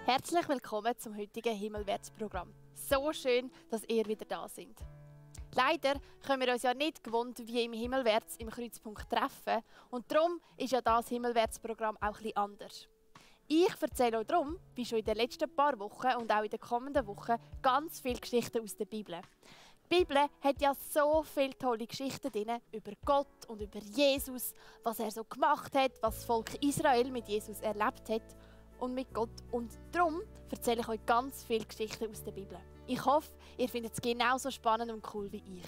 Herzlich willkommen zum heutigen Himmelwärtsprogramm. So schön, dass ihr wieder da seid. Leider können wir uns ja nicht gewohnt wie im Himmelwärts im Kreuzpunkt treffen und darum ist ja das Himmelwärtsprogramm auch etwas anders. Ich erzähle euch darum, wie schon in den letzten paar Wochen und auch in den kommenden Wochen, ganz viele Geschichten aus der Bibel. Die Bibel hat ja so viele tolle Geschichten drin über Gott und über Jesus, was er so gemacht hat, was das Volk Israel mit Jesus erlebt hat und mit Gott. Und darum erzähle ich euch ganz viele Geschichten aus der Bibel. Ich hoffe, ihr findet es genauso spannend und cool wie ich.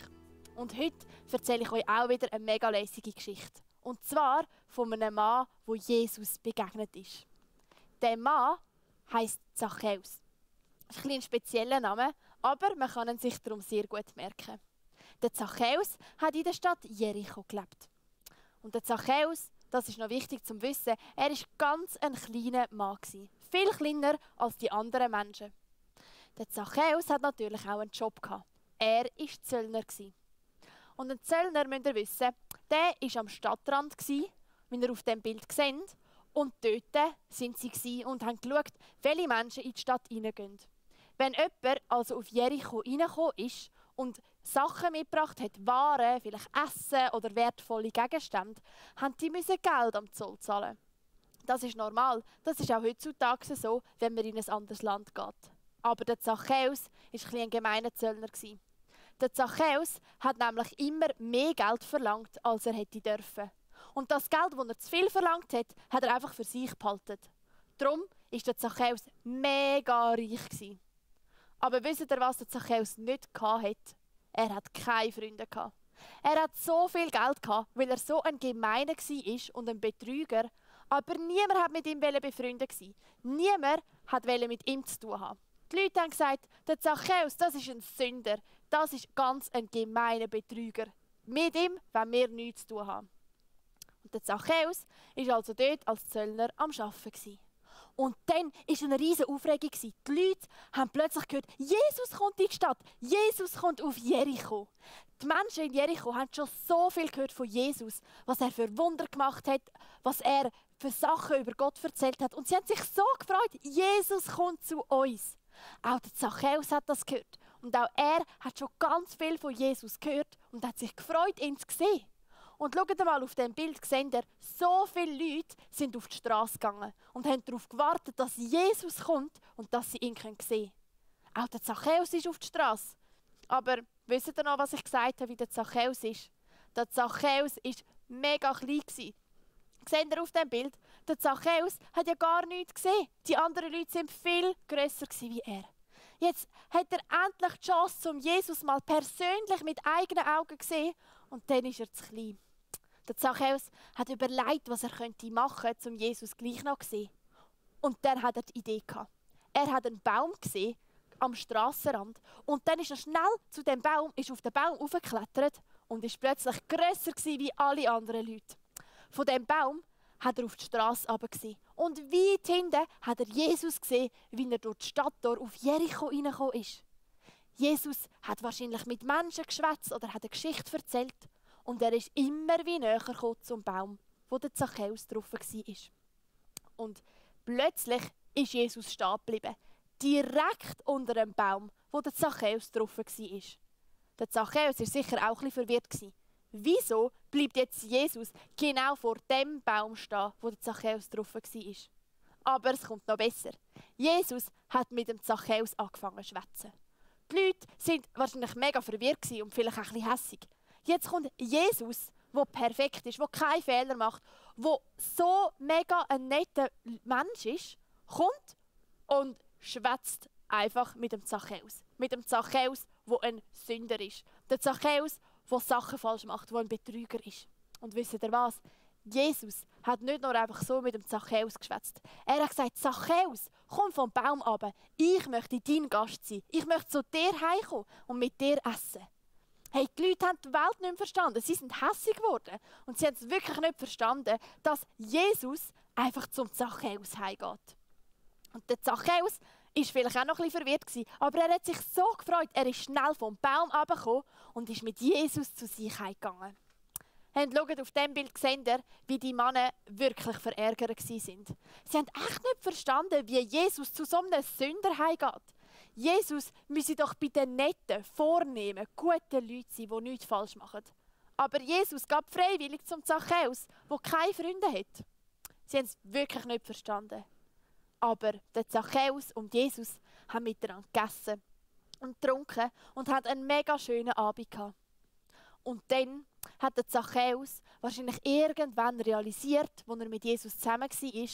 Und heute erzähle ich euch auch wieder eine mega lässige Geschichte. Und zwar von einem Mann, wo Jesus begegnet ist. Der Mann heisst Zachäus. Das ist ein spezieller Name, aber man kann ihn sich darum sehr gut merken. Der Zachäus hat in der Stadt Jericho gelebt. Und der Zachäus, das ist noch wichtig zu wissen, er war ganz ein kleiner Mann. Viel kleiner als die anderen Menschen. Der Zachäus hat natürlich auch einen Job gehabt. Er war Zöllner. Und ein Zöllner, müsst ihr wissen, der war am Stadtrand, wie ihr auf dem Bild seht. Und dort sind sie und haben geschaut, welche Menschen in die Stadt hineingehen. Wenn jemand also auf Jericho reingekommen ist und Sachen mitgebracht hat, Waren, vielleicht Essen oder wertvolle Gegenstände, mussten die Geld am Zoll zahlen. Das ist normal. Das ist auch heutzutage so, wenn man in ein anderes Land geht. Aber der Zachäus war ein gemeiner Zöllner. Der Zachäus hat nämlich immer mehr Geld verlangt, als er hätte dürfen. Und das Geld, das er zu viel verlangt hat, hat er einfach für sich behalten. Darum war der Zachäus mega reich. Aber wisst ihr, was der Zachäus nicht hatte? Er hatte keine Freunde. Er hatte so viel Geld, weil er so ein Gemeiner war und ein Betrüger. Aber niemand wollte mit ihm befreundet sein. Niemand wollte mit ihm zu tun haben. Die Leute haben gesagt, der Zachäus, das ist ein Sünder. Das ist ganz ein gemeiner Betrüger. Mit ihm wollen wir nichts zu tun haben. Und der Zachäus war also dort als Zöllner am Arbeiten. Und dann war eine riesige Aufregung. Die Leute haben plötzlich gehört, Jesus kommt in die Stadt, Jesus kommt auf Jericho. Die Menschen in Jericho haben schon so viel gehört von Jesus, was er für Wunder gemacht hat, was er für Sachen über Gott erzählt hat. Und sie haben sich so gefreut, Jesus kommt zu uns. Auch der Zachäus hat das gehört. Und auch er hat schon ganz viel von Jesus gehört und hat sich gefreut, ihn zu sehen. Und schaut mal auf dem Bild, seht ihr, so viele Leute sind auf die Straße gegangen und haben darauf gewartet, dass Jesus kommt und dass sie ihn sehen können. Auch der Zachäus ist auf die Straße. Aber wisst ihr noch, was ich gesagt habe, wie der Zachäus ist? Der Zachäus war mega klein. Seht ihr auf dem Bild? Der Zachäus hat ja gar nichts gesehen. Die anderen Leute waren viel grösser wie er. Jetzt hat er endlich die Chance, um Jesus mal persönlich mit eigenen Augen zu sehen. Und dann ist er zu klein. Der Zachäus hat überlegt, was er machen könnte, um Jesus gleich noch zu sehen. Und dann hat er die Idee gehabt. Er hat einen Baum gesehen am Strassenrand und dann ist er schnell zu dem Baum, ist auf den Baum hochgeklettert und ist plötzlich grösser wie alle anderen Leute. Von dem Baum hat er auf die Straße gesehen. Und weit hinten hat er Jesus gesehen, wie er durch die Stadt auf Jericho reingekommen ist. Jesus hat wahrscheinlich mit Menschen geschwätzt oder hat eine Geschichte erzählt. Und er ist immer wie näher gekommen zum Baum, wo der Zachäus drauf war. Und plötzlich ist Jesus stehen geblieben. Direkt unter dem Baum, wo der Zachäus drauf war. Der Zachäus war sicher auch ein bisschen verwirrt. Wieso bleibt jetzt Jesus genau vor dem Baum stehen, wo der Zachäus drauf war? Aber es kommt noch besser. Jesus hat mit dem Zachäus angefangen zu schwätzen. Die Leute waren wahrscheinlich mega verwirrt und vielleicht auch ein bisschen hässig. Jetzt kommt Jesus, der perfekt ist, der keinen Fehler macht, der so mega ein netter Mensch ist, kommt und schwätzt einfach mit dem Zachäus. Mit dem Zachäus, der ein Sünder ist. Der Zachäus, der Sachen falsch macht, der ein Betrüger ist. Und wisst ihr was? Jesus hat nicht nur einfach so mit dem Zachäus geschwätzt. Er hat gesagt, Zachäus, komm vom Baum runter. Ich möchte dein Gast sein. Ich möchte zu dir heimkommen und mit dir essen. Hey, die Leute haben die Welt nicht mehr verstanden. Sie sind hässig geworden. Und sie haben es wirklich nicht verstanden, dass Jesus einfach zum Zachäus heimgeht. Und der Zachäus war vielleicht auch noch ein bisschen verwirrt, aber er hat sich so gefreut. Er ist schnell vom Baum runtergekommen und ist mit Jesus zu sich heimgegangen. Schaut, auf diesem Bild seht ihr, wie die Männer wirklich verärgert waren. Sie haben echt nicht verstanden, wie Jesus zu so einem Sünder heimgeht. Jesus müsse doch bei den netten, vornehmen, guten Leuten sein, die nichts falsch machen. Aber Jesus gab freiwillig zum Zachäus, der keine Freunde hat. Sie haben es wirklich nicht verstanden. Aber der Zachäus und Jesus haben miteinander gegessen und getrunken und hatten einen mega schönen Abend gehabt. Und dann hat der Zachäus wahrscheinlich irgendwann realisiert, als er mit Jesus zusammen war,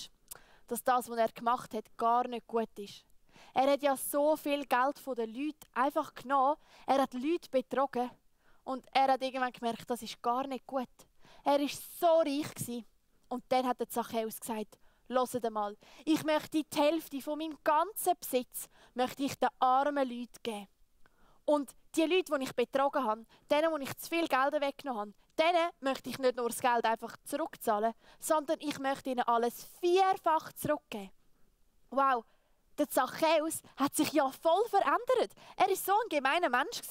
dass das, was er gemacht hat, gar nicht gut ist. Er hat ja so viel Geld von den Leuten einfach genommen, er hat Leute betrogen und er hat irgendwann gemerkt, das ist gar nicht gut. Er war so reich gewesen. Und dann hat der Zachäus gesagt, hört mal, ich möchte die Hälfte von meinem ganzen Besitz möchte ich den armen Leuten geben. Und die Leute, die ich betrogen habe, denen, die ich zu viel Geld weggenommen habe, denen möchte ich nicht nur das Geld einfach zurückzahlen, sondern ich möchte ihnen alles vierfach zurückgeben. Wow, der Zachäus hat sich ja voll verändert. Er war so ein gemeiner Mensch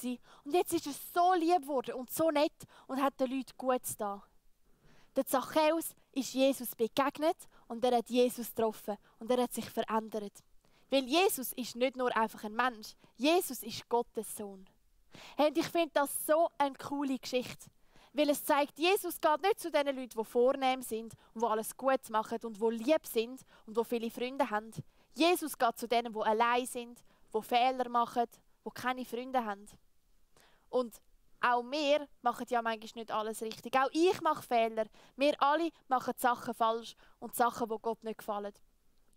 und jetzt ist er so lieb geworden und so nett und hat den Leuten Gutes getan. Der Zachäus ist Jesus begegnet und er hat Jesus getroffen und er hat sich verändert. Weil Jesus ist nicht nur einfach ein Mensch, Jesus ist Gottes Sohn. Und ich finde das so eine coole Geschichte. Weil es zeigt, Jesus geht nicht zu den Leuten, die vornehm sind und die alles gut machen und die lieb sind und die viele Freunde haben. Jesus geht zu denen, die allein sind, die Fehler machen, die keine Freunde haben. Und auch wir machen ja manchmal nicht alles richtig. Auch ich mache Fehler. Wir alle machen Sachen falsch und Sachen, die Gott nicht gefallen.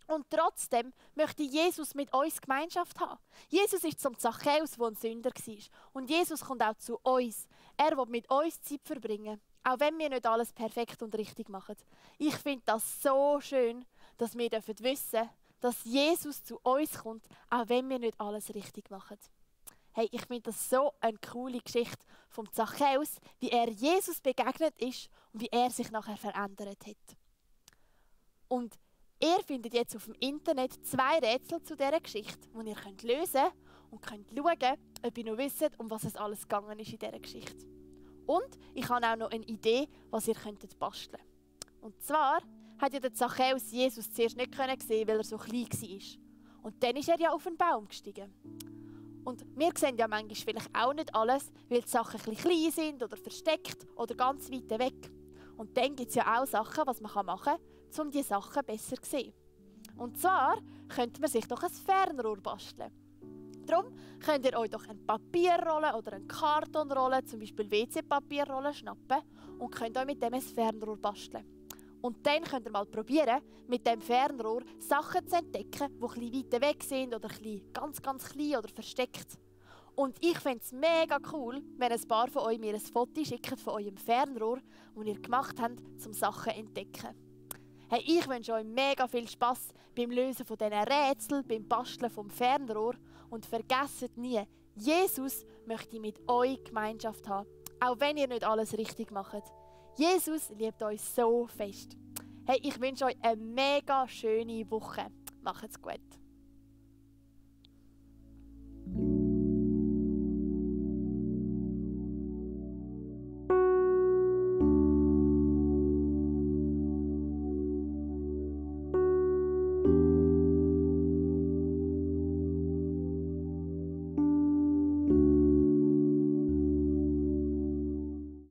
Und trotzdem möchte Jesus mit uns Gemeinschaft haben. Jesus ist zum Zachäus, der ein Sünder war. Und Jesus kommt auch zu uns. Er will mit uns Zeit verbringen. Auch wenn wir nicht alles perfekt und richtig machen. Ich finde das so schön, dass wir wissen dürfen, dass Jesus zu uns kommt, auch wenn wir nicht alles richtig machen. Hey, ich finde das so eine coole Geschichte vom Zachäus, wie er Jesus begegnet ist und wie er sich nachher verändert hat. Und ihr findet jetzt auf dem Internet 2 Rätsel zu dieser Geschichte, die ihr lösen könnt und könnt schauen, ob ihr noch wisst, um was es alles gegangen ist in dieser Geschichte. Und ich habe auch noch eine Idee, was ihr basteln könnt. Und zwar hat ja der Zachäus Jesus zuerst nicht sehen, weil er so klein war. Und dann ist er ja auf den Baum gestiegen. Und wir sehen ja manchmal vielleicht auch nicht alles, weil die Sachen ein bisschen klein sind oder versteckt oder ganz weit weg. Und dann gibt es ja auch Sachen, was man machen kann, um diese Sachen besser zu sehen. Und zwar könnte man sich doch ein Fernrohr basteln. Darum könnt ihr euch doch eine Papierrolle oder eine Kartonrolle, zum Beispiel WC-Papierrolle, schnappen und könnt euch mit dem ein Fernrohr basteln. Und dann könnt ihr mal probieren, mit dem Fernrohr Sachen zu entdecken, die ein bisschen weiter weg sind oder ganz klein oder versteckt. Und ich fände es mega cool, wenn ein paar von euch mir ein Foto schicken von eurem Fernrohr, das ihr gemacht habt, um Sachen zu entdecken. Hey, ich wünsche euch mega viel Spass beim Lösen von diesen Rätseln, beim Basteln vom Fernrohr. Und vergesst nie, Jesus möchte mit euch Gemeinschaft haben, auch wenn ihr nicht alles richtig macht. Jesus liebt euch so fest. Hey, ich wünsche euch eine mega schöne Woche. Macht's gut.